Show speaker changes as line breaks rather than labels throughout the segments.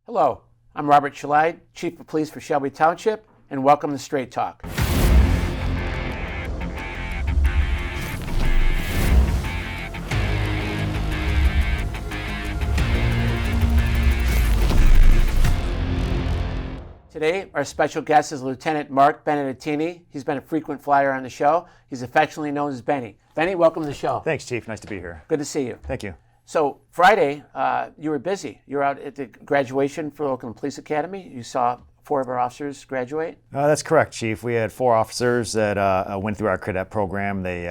Hello, I'm Robert Shelide, Chief of Police for Shelby Township, and welcome to Straight Talk. Today, our special guest is Lieutenant Mark Benedettini. He's been a frequent flyer on the show. He's affectionately known as Benny. Benny, welcome to the show.
Thanks, Chief. Nice to be here.
Good to see you.
Thank you.
So Friday, you were busy. You were out at the graduation for Oakland Police Academy. You saw 4 of our officers graduate.
That's correct, Chief. We had 4 officers that went through our cadet program. They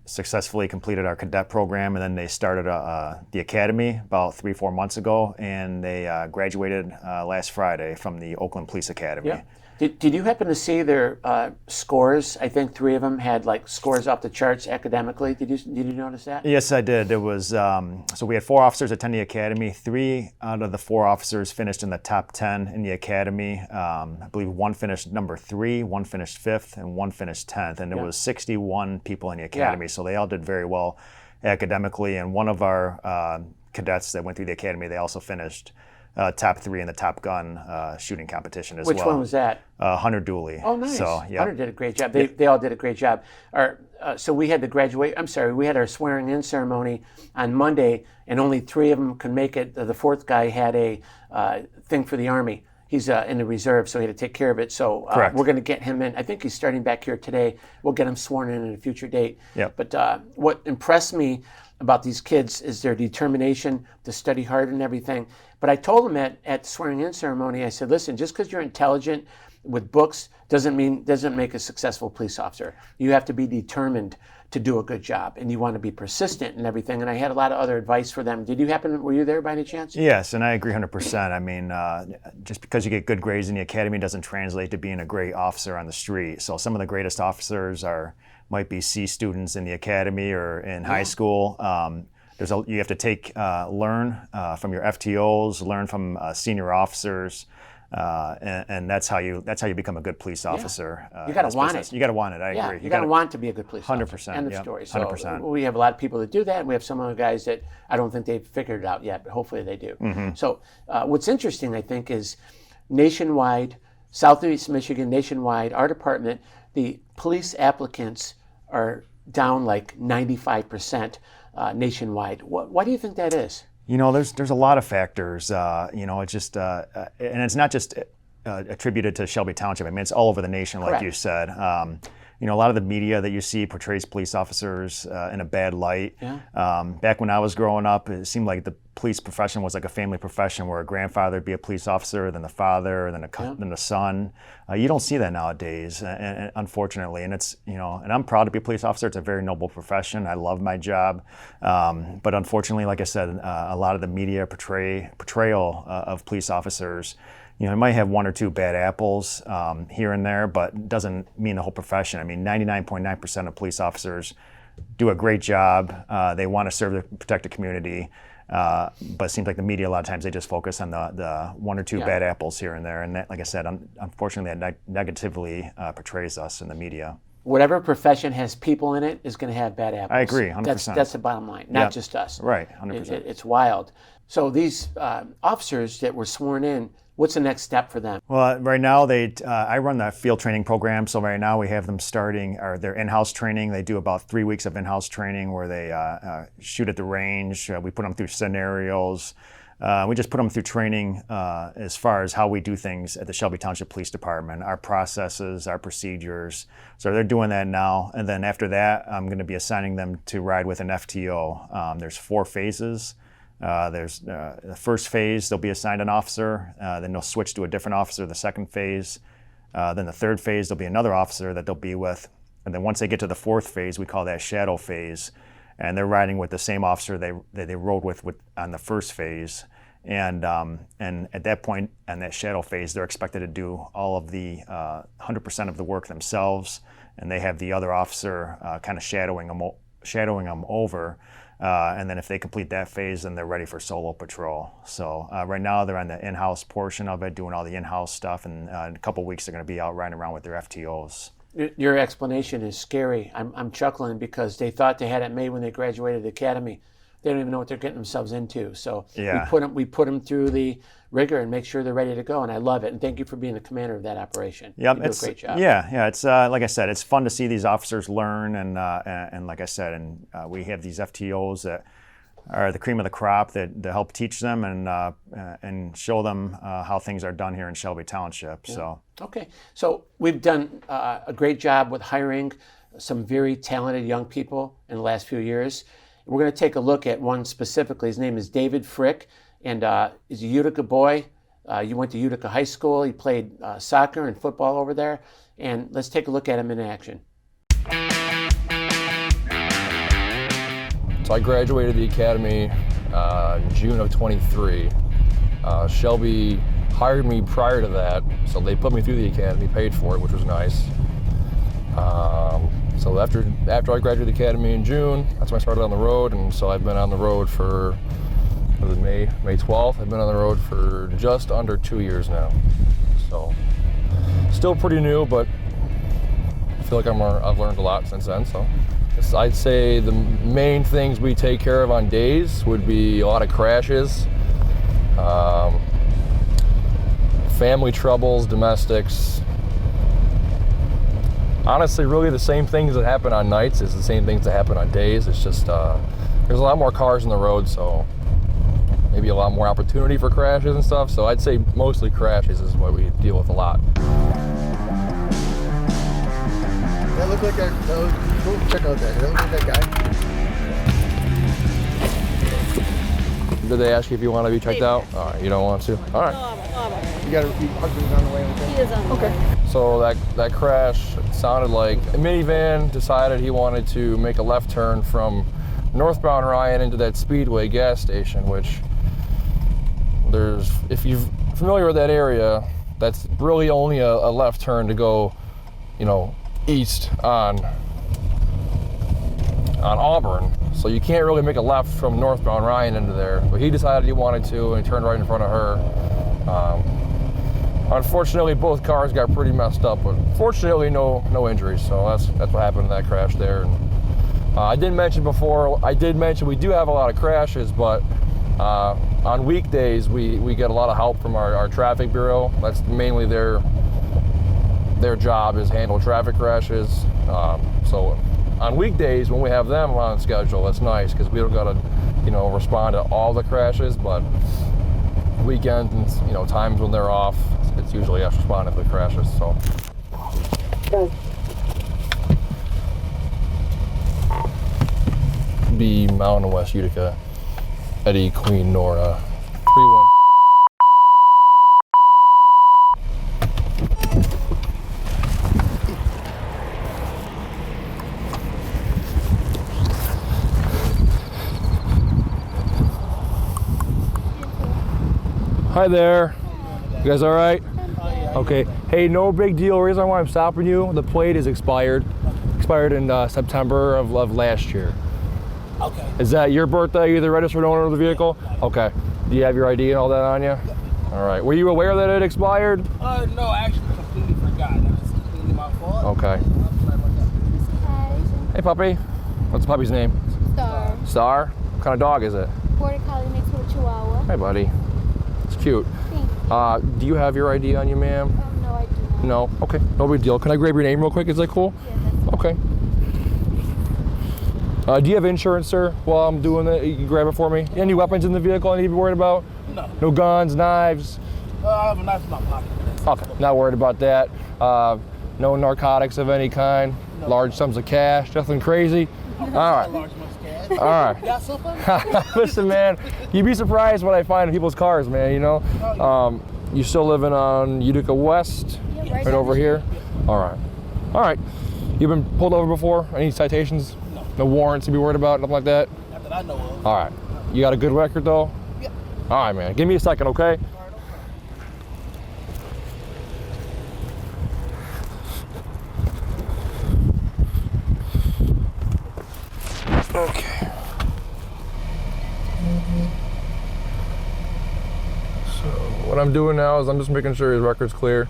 successfully completed our cadet program, and then they started the academy about 3-4 months ago, and they graduated last Friday from the Oakland Police Academy.
Yeah. Did you happen to see their scores? I think 3 of them had like scores off the charts academically. Did you notice that?
Yes, I did. It was so we had 4 officers attend the academy. 3 out of the 4 officers finished in the top 10 in the academy. I believe 1 finished number 3, 1 finished 5th, and 1 finished 10th. And there was 61 people in the academy, so they all did very well academically. And one of our cadets that went through the academy, they also finished top 3 in the Top Gun shooting competition as well.
Which one was that?
Hunter Dooley.
Oh, nice.
So, yeah.
Hunter did a great job. They all did a great job. So we had we had our swearing-in ceremony on Monday, and only 3 of them could make it. The 4th guy had a thing for the Army. He's in the reserve, so he had to take care of it. So we're going to get him in. I think he's starting back here today. We'll get him sworn in at a future date.
Yep.
But what impressed me about these kids is their determination to study hard and everything. But I told them at the swearing-in ceremony, I said, listen, just because you're intelligent with books doesn't make a successful police officer. You have to be determined to do a good job, and you want to be persistent and everything. And I had a lot of other advice for them. Were you there by any chance?
Yes, and I agree 100%. I mean, just because you get good grades in the academy doesn't translate to being a great officer on the street. So some of the greatest officers might be C students in the academy or in high school. You have to learn from your FTOs, learn from senior officers. And that's how you become a good police officer.
You got to want it.
You got to want it. I agree.
You got to want to be a good police
100%,
officer. End of story. So
100%.
we have a lot of people that do that, and we have some other guys that I don't think they've figured it out yet, but hopefully they do.
Mm-hmm.
So what's interesting, I think, is nationwide, Southeast Michigan, nationwide, our department, the police applicants are down like 95% nationwide. Why do you think that is?
You know, there's a lot of factors. It's just, and it's not just attributed to Shelby Township. I mean, it's all over the nation, like
Correct.
you said. A lot of the media that you see portrays police officers in a bad light.
Yeah.
Back when I was growing up, it seemed like the police profession was like a family profession where a grandfather would be a police officer, then the father, then the son. You don't see that nowadays, and unfortunately. And it's, and I'm proud to be a police officer. It's a very noble profession. I love my job. But unfortunately, like I said, a lot of the media portrayal of police officers, it might have 1 or 2 bad apples here and there, but it doesn't mean the whole profession. I mean, 99.9% of police officers do a great job. They want to serve and protect the community, but it seems like the media, a lot of times, they just focus on the 1 or 2 bad apples here and there. And that, like I said, unfortunately, that negatively portrays us in the media.
Whatever profession has people in it is going to have bad apples.
I agree, 100%.
That's the bottom line, not just us.
Right, 100%.
It's wild. So these officers that were sworn in, what's the next step for them?
Well, right now I run the field training program. So right now we have them starting their in-house training. They do about 3 weeks of in-house training where they shoot at the range. We put them through scenarios. We just put them through training as far as how we do things at the Shelby Township Police Department, our processes, our procedures. So they're doing that now. And then after that, I'm going to be assigning them to ride with an FTO. There's 4 phases. There's the first phase, they'll be assigned an officer, then they'll switch to a different officer the second phase. Then the third phase, there'll be another officer that they'll be with. And then once they get to the 4th phase, we call that shadow phase. And they're riding with the same officer they rode with on the first phase. And at that point, on that shadow phase, they're expected to do all of the 100% of the work themselves. And they have the other officer kind of shadowing them over. And then if they complete that phase, then they're ready for solo patrol. So right now they're on the in-house portion of it, doing all the in-house stuff, and in a couple of weeks they're going to be out riding around with their FTOs.
Your explanation is scary. I'm chuckling because they thought they had it made when they graduated the academy. they don't even know what they're getting themselves into. So
Yeah.
we put them through the rigor and make sure they're ready to go. And I love it. And thank you for being the commander of that operation.
Yep,
You do a great job.
Yeah, it's like I said, it's fun to see these officers learn, and like I said, we have these FTOs that are the cream of the crop that help teach them and show them how things are done here in Shelby Township. Yeah. So
okay, so we've done a great job with hiring some very talented young people in the last few years. We're going to take a look at one specifically. His name is David Frick, and he's a Utica boy. You went to Utica High School. He played soccer and football over there. And let's take a look at him in action.
So I graduated the academy in June of 23. Shelby hired me prior to that, so they put me through the academy, paid for it, which was nice. So after I graduated the academy in June, that's when I started on the road, and so I've been on the road for, was it May 12th? I've been on the road for just under 2 years now. So still pretty new, but I feel like I've learned a lot since then. So I'd say the main things we take care of on days would be a lot of crashes, family troubles, domestics. Honestly, really the same things that happen on nights is the same things that happen on days. It's just there's a lot more cars on the road, so maybe a lot more opportunity for crashes and stuff. So I'd say mostly crashes is what we deal with a lot.
That look like that. Go check out that. That look like that guy.
Did they ask you if you want to be checked out? All right, you don't want to? All right.
You got your husband's on the way. Okay.
He is on the way.
So that crash sounded like a minivan decided he wanted to make a left turn from northbound Ryan into that Speedway gas station, which if you're familiar with that area, that's really only a left turn to go, east on Auburn. So you can't really make a left from northbound Ryan into there. But he decided he wanted to, and he turned right in front of her. Unfortunately, both cars got pretty messed up, but fortunately, no injuries. So that's what happened in that crash there. And I did mention we do have a lot of crashes, but on weekdays we get a lot of help from our traffic bureau. That's mainly their job is handle traffic crashes. So on weekdays when we have them on schedule, that's nice because we don't gotta respond to all the crashes, but weekends and times when they're off, it's usually us responding to the crashes. So. Be Mountain West Utica, Eddie, Queen, Nora, 31. Hi there. You guys all right? Okay. Hey, no big deal. The reason why I'm stopping you, the plate is expired. Expired in September of last year.
Okay.
Is that your birthday? You're the registered owner of the vehicle? Okay. Do you have your ID and all that on you?
Yeah.
All right. Were you aware that it expired?
No, I actually completely forgot. That was completely my fault.
Okay. Hey, puppy. What's the puppy's name?
Star.
Star? What kind of dog is it?
Border Collie mixed with Chihuahua.
Hey, buddy. It's cute.
Thank you.
Do you have your ID on you, ma'am?
No, I do not.
No? Okay. No big deal. Can I grab your name real quick? Is that cool?
Yeah, that's
Okay. Do you have insurance, sir, while I'm doing it? You can grab it for me. Any weapons in the vehicle I need to be worried about?
No.
No guns, knives?
I have a knife in my pocket.
Okay, not worried about that. No narcotics of any kind?
No.
Large sums of cash? Nothing crazy? All right.
Large much cash.
All right.
You got something?
Listen, man, you'd be surprised what I find in people's cars, man, You still living on Utica West?
Yeah,
Right
down
over
the
here?
street.
All right. All right. You've been pulled over before? Any citations?
No.
No warrants to be worried about? Nothing like that?
Not that I know of.
All right. You got a good record, though?
Yeah.
All right, man. Give me a second, okay? Okay. So what I'm doing now is I'm just making sure his record's clear.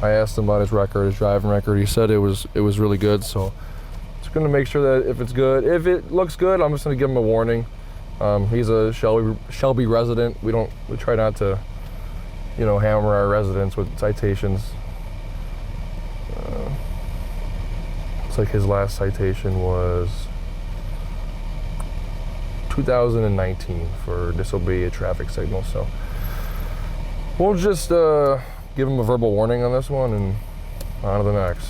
I asked him about his record, his driving record. He said it was really good, so it's just gonna make sure that if it's good, if it looks good, I'm just gonna give him a warning. He's a Shelby resident. We try not to, you know, hammer our residents with citations. Looks like his last citation was 2019 for disobey a traffic signal. So we'll just give him a verbal warning on this one and on to the next.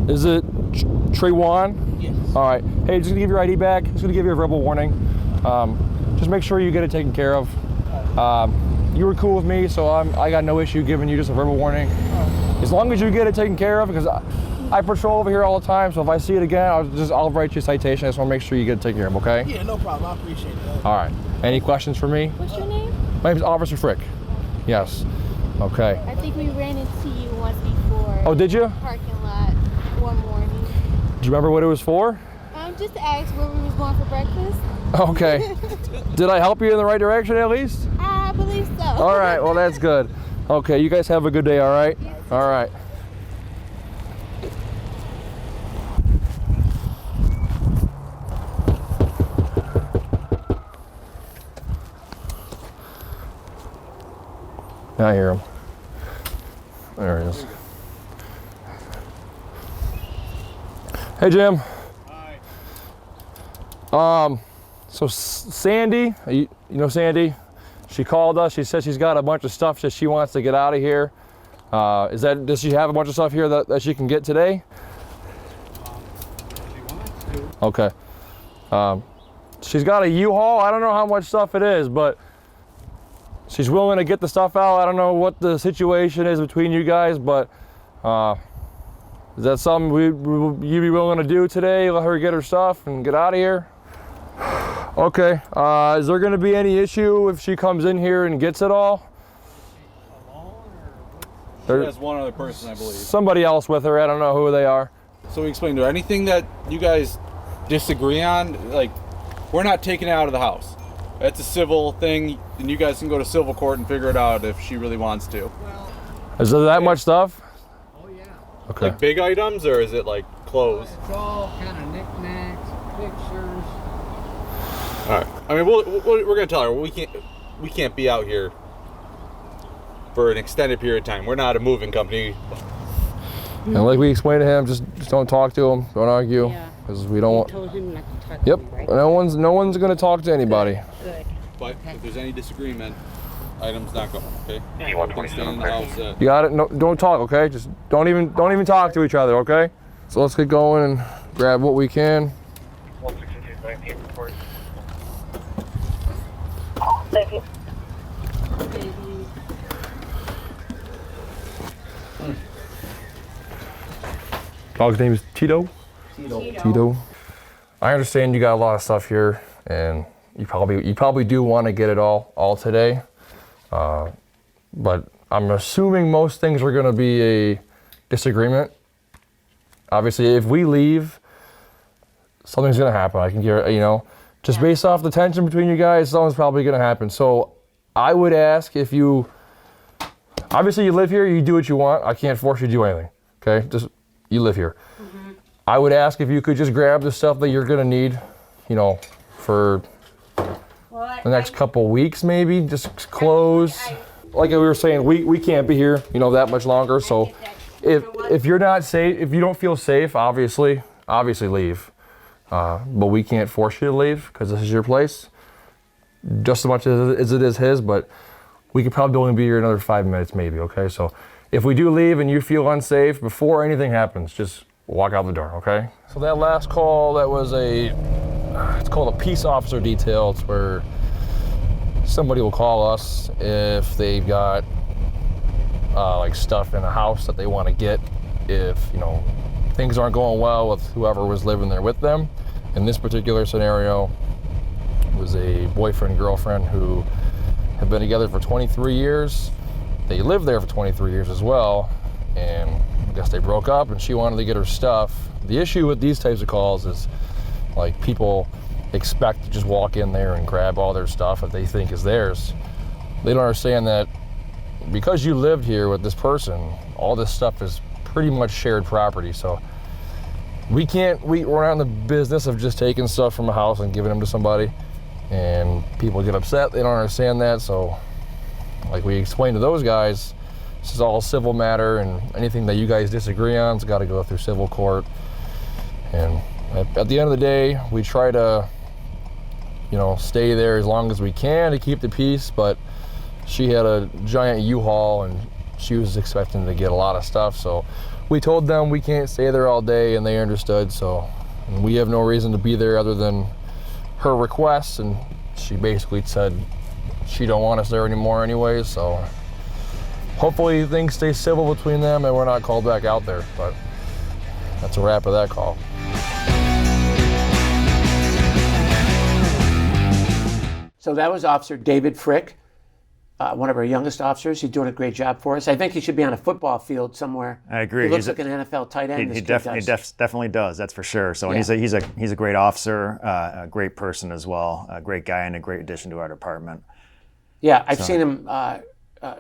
Is it Traywan?
Yes.
All right. Hey, just gonna give your ID back. Just gonna give you a verbal warning. Just make sure you get it taken care of. You were cool with me, so I got no issue giving you just a verbal warning. As long as you get it taken care of, because I patrol over here all the time. So if I see it again, I'll write you a citation. I just want to make sure you get it taken care of. Okay?
Yeah, no problem. I appreciate it.
All right. Any questions for me?
What's your name?
My name is Officer Frick. Yes. Okay.
I think we ran into you once before.
Oh, did you?
Parking lot one morning.
Do you remember what it was for?
Just to ask where we was going for breakfast.
Okay. Did I help you in the right direction at least?
I believe so.
All right, well, that's good. Okay, you guys have a good day, all right?
Yes.
All right. I hear him. There he is. Hey, Jim. Hi. So Sandy, you know Sandy? She called us. She said she's got a bunch of stuff that she wants to get out of here. Does she have a bunch of stuff here that she can get today?
She wants to.
Okay. She's got a U-Haul. I don't know how much stuff it is, but she's willing to get the stuff out. I don't know what the situation is between you guys, but is that something you'd be willing to do today? Let her get her stuff and get out of here? Okay. Is there going to be any issue if she comes in here and gets it all?
She has one other person, I believe.
Somebody else with her. I don't know who they are.
So we explained to her, anything that you guys disagree on, like, we're not taking it out of the house. That's a civil thing, and you guys can go to civil court and figure it out if she really wants to.
Is there that much stuff?
Oh, yeah.
Okay.
Like big items, or is it like clothes?
It's all kind of knickknacks, pictures.
All right. I mean, we're gonna tell her we can't be out here for an extended period of time. We're not a moving company.
And like we explained to him, just don't talk to him, don't argue, because we don't want.
Told him not to talk
Yep.
to him, right?
No one's gonna talk to anybody.
Good.
But if there's any disagreement, items not going. Okay. We can stay in the house.
You got it. No, don't talk. Okay. Just don't even talk to each other. Okay. So let's get going and grab what we can.
Thank you.
Dog's name is Tito. Tito. I understand you got a lot of stuff here, and you probably do want to get it all today. But I'm assuming most things are going to be a disagreement. Obviously, if we leave, something's going to happen. I can guarantee, just based off the tension between you guys, something's probably going to happen. So I would ask if you, obviously you live here, you do what you want. I can't force you to do anything. Okay, just you live here. Mm-hmm. I would ask if you could just grab the stuff that you're going to need, for the next couple weeks, maybe just clothes. Like we were saying, we can't be here, that much longer. So if you're not safe, if you don't feel safe, obviously leave. But we can't force you to leave because this is your place, just as much as it is his. But we could probably only be here another 5 minutes, maybe. Okay, so if we do leave and you feel unsafe before anything happens, just walk out the door. Okay. So that last call, that was it's called a peace officer detail. It's where somebody will call us if they've got like stuff in the house that they want to get, if things aren't going well with whoever was living there with them. In this particular scenario, it was a boyfriend girlfriend who have been together for 23 years. They lived there for 23 years as well, and I guess they broke up and she wanted to get her stuff. The issue with these types of calls is like people expect to just walk in there and grab all their stuff that they think is theirs. They don't understand that because you lived here with this person, all this stuff is pretty much shared property. So we're not in the business of just taking stuff from a house and giving them to somebody, and people get upset. They don't understand that. So like we explained to those guys, this is all a civil matter, and anything that you guys disagree on has got to go through civil court. And at the end of the day, we try to, stay there as long as we can to keep the peace, but she had a giant U-Haul and she was expecting to get a lot of stuff. So we told them we can't stay there all day, and they understood. So we have no reason to be there other than her requests, and she basically said she don't want us there anymore anyways. So hopefully things stay civil between them and we're not called back out there. But that's a wrap of that call.
So that was Officer David Frick, one of our youngest officers. He's doing a great job for us. I think he should be on a football field somewhere.
I agree.
He looks like an NFL tight end.
He definitely does. That's for sure. So he's a great officer, a great person as well, a great guy, and a great addition to our department.
Yeah, I've seen him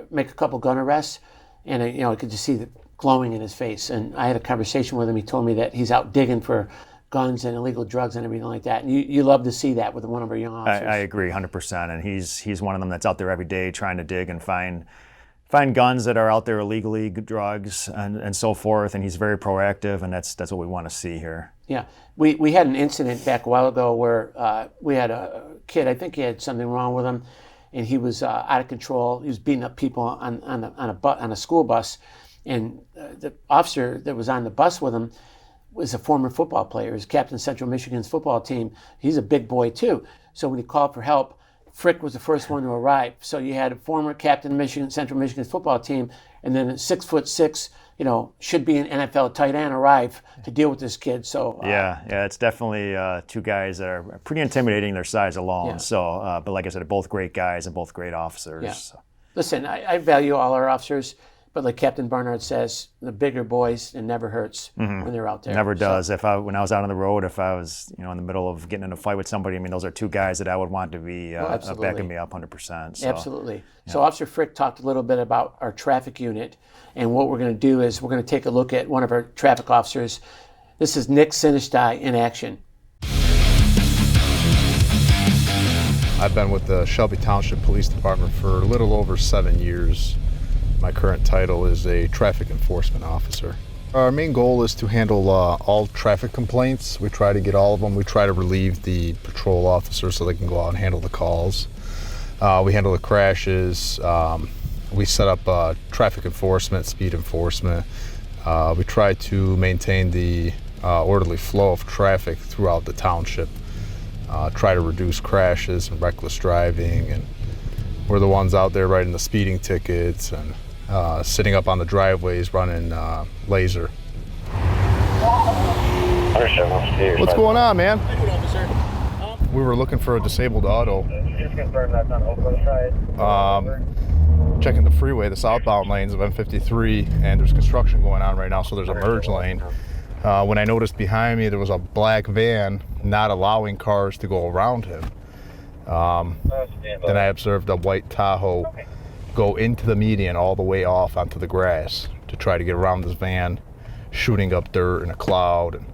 make a couple gun arrests, and I could just see the glowing in his face. And I had a conversation with him. He told me that he's out digging for guns and illegal drugs and everything like that. And you love to see that with one of our young officers.
I agree 100%. And he's one of them that's out there every day trying to dig and find guns that are out there illegally, drugs and so forth. And he's very proactive, and that's what we want to see here. Yeah.
We had an incident back a while ago where we had a kid, I think he had something wrong with him, and he was out of control. He was beating up people on a school bus. And the officer that was on the bus with him was a former football player. He's captain of Central Michigan's football team. He's a big boy too. So when he called for help, Frick was the first one to arrive. So you had a former captain of Central Michigan's football team, and then a 6'6", should be an NFL tight end arrive to deal with this kid. So
yeah, it's definitely two guys that are pretty intimidating their size alone. Yeah. So, but like I said, they're both great guys and both great officers. Yeah. So.
Listen, I value all our officers. But like Captain Barnard says, the bigger boys, it never hurts when they're out there.
Never does. So, when I was out on the road, if I was in the middle of getting in a fight with somebody, those are two guys that I would want to be backing me up 100%. So,
absolutely. Yeah. So Officer Frick talked a little bit about our traffic unit, and what we're going to do is we're going to take a look at one of our traffic officers. This is Nick Sinishtaj in action.
I've been with the Shelby Township Police Department for a little over 7 years. My current title is a traffic enforcement officer. Our main goal is to handle all traffic complaints. We try to get all of them. We try to relieve the patrol officers so they can go out and handle the calls. We handle the crashes. We set up traffic enforcement, speed enforcement. We try to maintain the orderly flow of traffic throughout the township. Try to reduce crashes and reckless driving, and we're the ones out there writing the speeding tickets and sitting up on the driveways running laser. What's going on, man? We were looking for a disabled auto. Checking the freeway, the southbound lanes of M53, and there's construction going on right now, so there's a merge lane. When I noticed behind me there was a black van not allowing cars to go around him. Then I observed a white Tahoe go into the median all the way off onto the grass to try to get around this van, shooting up dirt in a cloud, and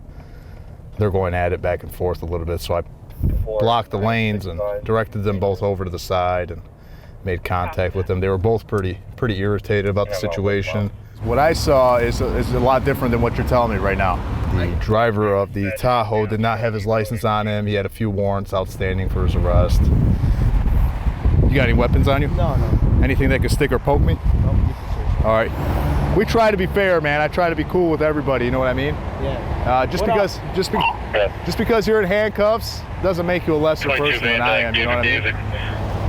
they're going at it back and forth a little bit. So I blocked the lanes and directed them both over to the side and made contact with them. They were both pretty irritated about the situation. What I saw is a lot different than what you're telling me right now. The driver of the Tahoe did not have his license on him. He had a few warrants outstanding for his arrest. You got any weapons on you?
No.
Anything that could stick or poke me?
No.
All right. We try to be fair, man. I try to be cool with everybody. You know what I mean?
Yeah.
Just because you're in handcuffs doesn't make you a lesser person than I am. You know what I mean?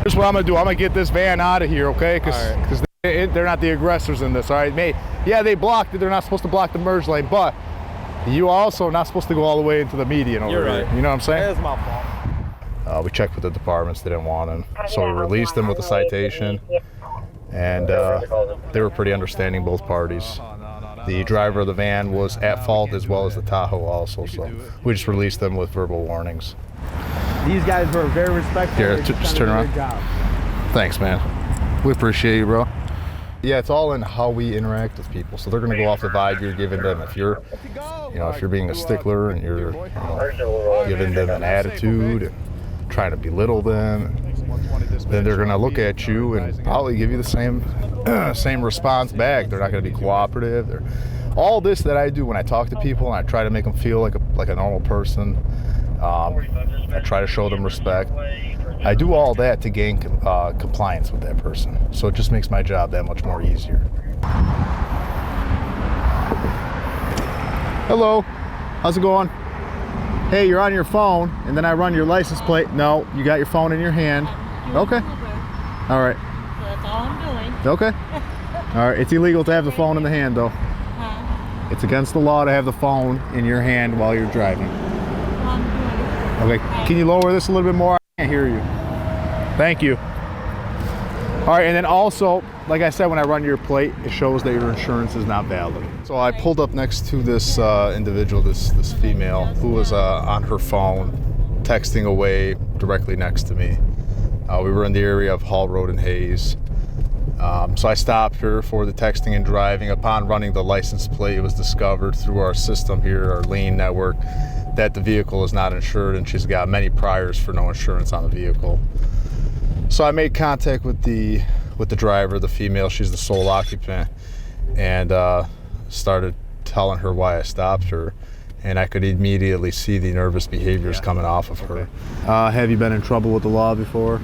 Here's what I'm gonna do. I'm gonna get this van out of here, okay? Because they're not the aggressors in this. All right, yeah, they blocked it. They're not supposed to block the merge lane, but you also not supposed to go all the way into the median over here. Right. You know what I'm saying?
That's my fault.
We checked with the departments. They didn't want him, so we released them with a citation. And they were pretty understanding, both parties. The driver of the van was at fault as well as the Tahoe also, so we just released them with verbal warnings.
These guys were very respectful.
Here,
They
just
done
turn
a
around.
good job.
Thanks, man. We appreciate you, bro. Yeah, it's all in how we interact with people. So they're going to go off the vibe you're giving them. If you're, if you're being a stickler and you're giving them an attitude and trying to belittle them, then they're going to look at you and probably give you the same response back. They're not going to be cooperative. All this that I do when I talk to people and I try to make them feel like a normal person. I try to show them respect. I do all that to gain compliance with that person. So it just makes my job that much more easier. Hello, how's it going? Hey, you're on your phone, and then I run your license plate. No, you got your phone in your hand. Okay. All right.
That's all I'm doing.
Okay. All right, it's illegal to have the phone in the hand, though. It's against the law to have the phone in your hand while you're driving. Okay, can you lower this a little bit more? I can't hear you. Thank you. All right, and then also, like I said, when I run your plate, it shows that your insurance is not valid.
So I pulled up next to this individual, this female, who was on her phone, texting away directly next to me. We were in the area of Hall Road and Hayes. So I stopped her for the texting and driving. Upon running the license plate, it was discovered through our system here, our lien network, that the vehicle is not insured and she's got many priors for no insurance on the vehicle. So I made contact with the driver, the female, she's the sole occupant, and started telling her why I stopped her. And I could immediately see the nervous behaviors coming off of her.
Have you been in trouble with the law before?
A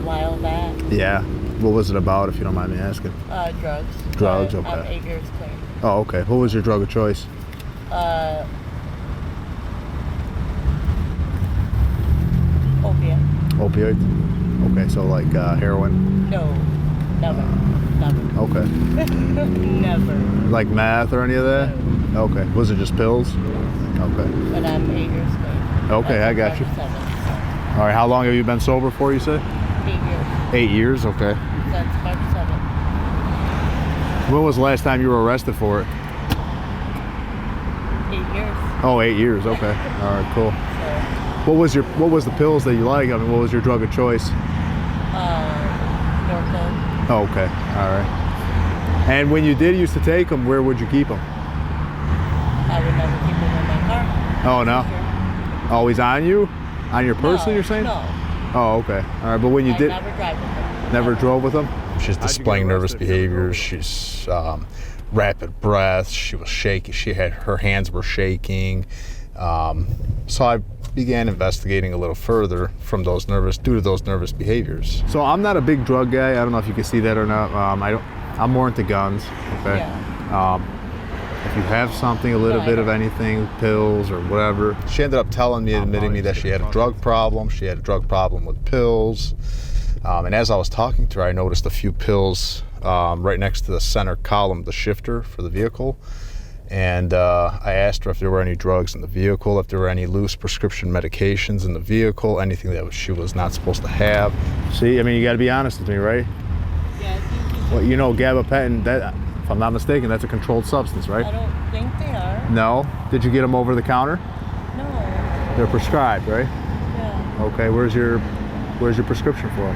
while back.
Yeah. What was it about, if you don't mind me asking?
Drugs.
Drugs,
But I'm
okay.
8 years clean.
Oh, okay. What was your drug of choice?
Opiate.
Opioids? Okay, so like heroin?
No, never.
Okay.
Never.
Like meth or any of that? Okay. Was it just pills? Okay.
But I'm 8 years clean.
Okay, I got you.
7, so
All right, how long have you been sober for, you said?
8 years.
8 years, okay.
Since March 7th.
When was the last time you were arrested for it?
8 years.
Oh, 8 years, okay. All right, cool.
So,
What was the pills that you like? I mean, what was your drug of choice?
Norco.
Oh, okay, all right. And when you did used to take them, where would you keep them?
I would never keep them in my car.
Oh, no? Always on you? On your person,
No,
you're saying?
No.
Oh, okay. All right, but when you
I
did,
never drive with them.
never drove with them?
She's displaying nervous behaviors. She's rapid breath. She was shaky. Her hands were shaking. So I began investigating a little further due to those nervous behaviors.
So I'm not a big drug guy. I don't know if you can see that or not. I'm more into guns. Okay.
Yeah.
If you have something, a little bit of anything, pills or whatever.
She ended up admitting me that she had a drug problem. She had a drug problem with pills. And as I was talking to her, I noticed a few pills right next to the center column, the shifter for the vehicle. And I asked her if there were any drugs in the vehicle, if there were any loose prescription medications in the vehicle, anything that she was not supposed to have.
See, I mean, you got to be honest with me, right?
Yeah,
Well, you know, gabapentin, that, if I'm not mistaken, that's a controlled substance, right?
I don't think they are.
No? Did you get them over the counter?
No.
They're prescribed, right?
Yeah.
Okay, where's your prescription for them?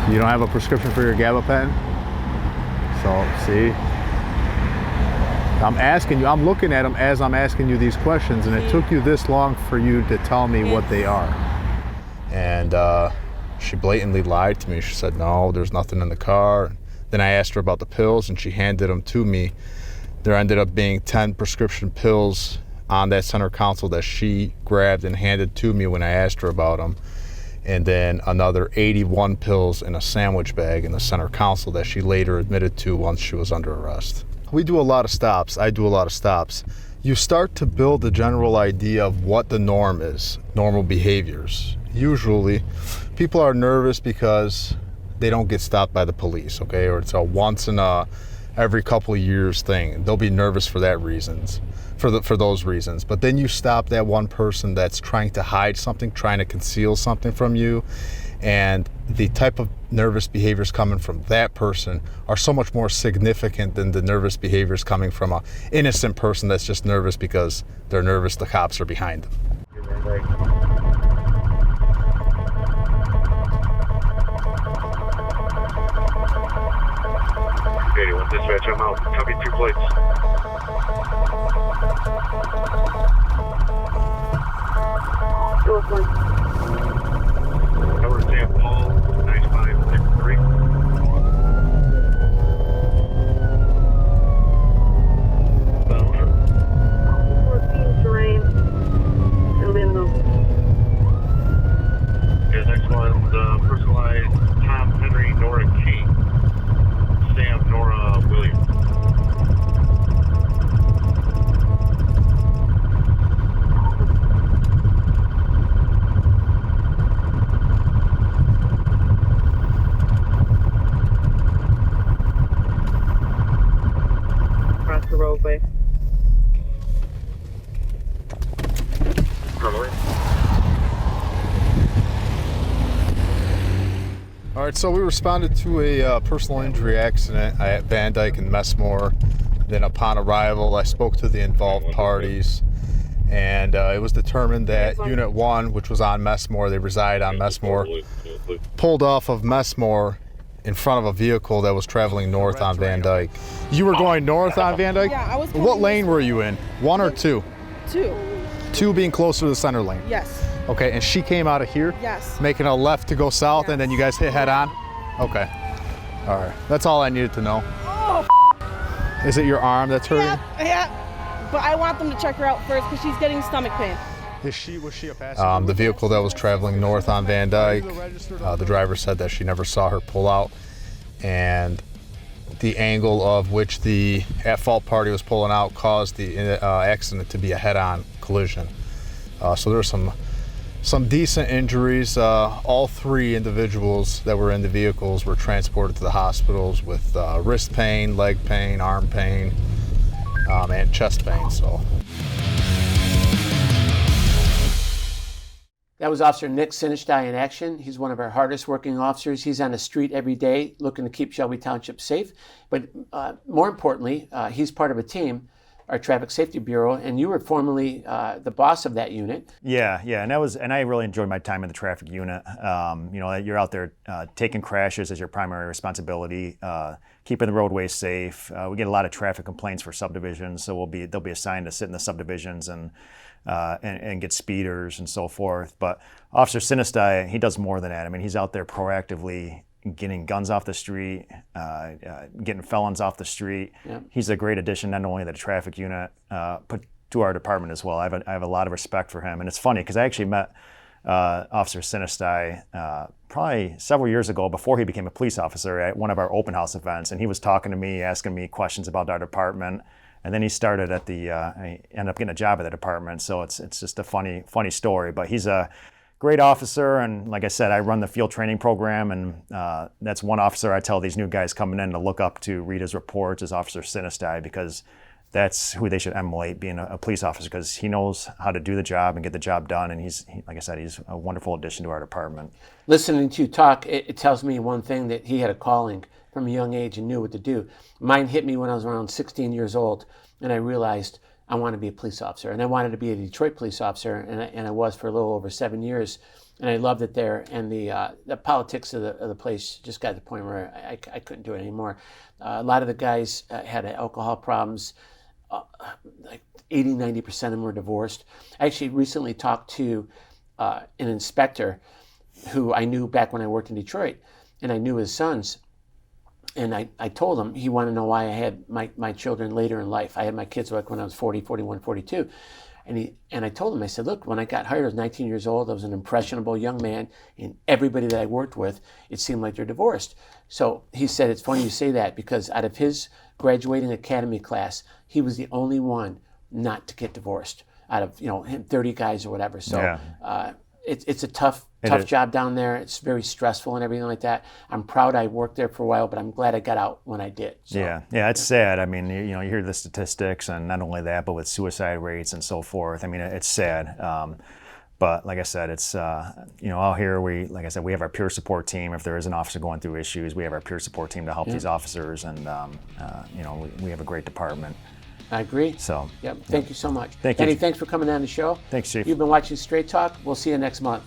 No.
You don't have a prescription for your gabapentin? So, see? I'm asking you, I'm looking at them as I'm asking you these questions, and it took you this long for you to tell me what they are.
And she blatantly lied to me. She said, no, there's nothing in the car. Then I asked her about the pills, and she handed them to me. There ended up being 10 prescription pills on that center console that she grabbed and handed to me when I asked her about them. And then another 81 pills in a sandwich bag in the center console that she later admitted to once she was under arrest. We do a lot of stops. I do a lot of stops. You start to build a general idea of what the norm is, normal behaviors. Usually, people are nervous because they don't get stopped by the police, okay? Or it's a once in every couple of years thing. They'll be nervous for those reasons. But then you stop that one person that's trying to hide something, trying to conceal something from you, And the type of nervous behaviors coming from that person are so much more significant than the nervous behaviors coming from an innocent person that's just nervous because they're nervous the cops are behind them.
Dispatch, I'm out. Copy 2 plates. Cover St. Paul, 9563. Terrain. Okay, next one's personalized Tom Henry Nora King. Sam Nora Williams.
Across the roadway.
All right, so we responded to a personal injury accident at Van Dyke and Messmore. Then upon arrival, I spoke to the involved parties, and it was determined that Unit 1, which was on Messmore, they reside on Messmore, pulled off of Messmore in front of a vehicle that was traveling north on Van Dyke. You were going north on Van Dyke?
Yeah, I was.
What lane were you in? 1 or 2?
2.
2 being closer to the center lane.
Yes.
Okay, and she came out of here?
Yes.
Making a left to go south,
Yes.
and then you guys hit head on? Okay. All right. That's all I needed to know.
Oh,
Is it your arm that's hurting?
yeah. But I want them to check her out first because she's getting stomach pain.
Was she a passenger? The vehicle that was traveling north on Van Dyke, the driver said that she never saw her pull out, and the angle of which the at-fault party was pulling out caused the accident to be a head-on collision. So there were some decent injuries. All 3 individuals that were in the vehicles were transported to the hospitals with wrist pain, leg pain, arm pain, and chest pain. So.
That was Officer Nick Sinishtaj in action. He's one of our hardest working officers. He's on the street every day looking to keep Shelby Township safe. But more importantly, he's part of a team, our Traffic Safety Bureau, and you were formerly the boss of that unit.
Yeah, and I really enjoyed my time in the traffic unit. You're out there taking crashes as your primary responsibility, keeping the roadways safe. We get a lot of traffic complaints for subdivisions, so they'll be assigned to sit in the subdivisions and get speeders and so forth. But Officer Sinishtaj, he does more than that. I mean, he's out there proactively getting guns off the street, getting felons off the street. Yep. He's a great addition, not only to the traffic unit, but to our department as well. I have a lot of respect for him. And it's funny because I actually met Officer Sinishtaj probably several years ago before he became a police officer at one of our open house events. And he was talking to me, asking me questions about our department. And then he started at I ended up getting a job at the department. So it's just a funny story. But he's a great officer, and like I said, I run the field training program, and that's one officer I tell these new guys coming in to look up to read his reports is Officer Sinishtaj, because that's who they should emulate, being a police officer, because he knows how to do the job and get the job done, and like I said, he's a wonderful addition to our department.
Listening to you talk, it tells me one thing, that he had a calling from a young age and knew what to do. Mine hit me when I was around 16 years old, and I realized I want to be a police officer, and I wanted to be a Detroit police officer, and I was for a little over 7 years, and I loved it there. And the politics of the place just got to the point where I couldn't do it anymore. A lot of the guys had alcohol problems. Like 80-90% of them were divorced. I actually recently talked to an inspector who I knew back when I worked in Detroit, and I knew his sons. And I told him, he wanted to know why I had my children later in life. I had my kids like when I was 40, 41, 42. And I told him, I said, look, when I got hired, I was 19 years old. I was an impressionable young man. And everybody that I worked with, it seemed like they're divorced. So he said, it's funny you say that, because out of his graduating academy class, he was the only one not to get divorced out of 30 guys or whatever. So yeah. It's a tough job down there. It's very stressful and everything like that. I'm proud I worked there for a while, but I'm glad I got out when I did. So.
Yeah, it's sad. I mean, you hear the statistics, and not only that, but with suicide rates and so forth. I mean, it's sad. But like I said, it's out here we have our peer support team. If there is an officer going through issues, we have our peer support team to help these officers, and we have a great department.
I agree.
So,
yep. Thank you so much.
Thank you.
Eddie, thanks for coming on the show.
Thanks, Chief.
You've been watching Straight Talk. We'll see you next month.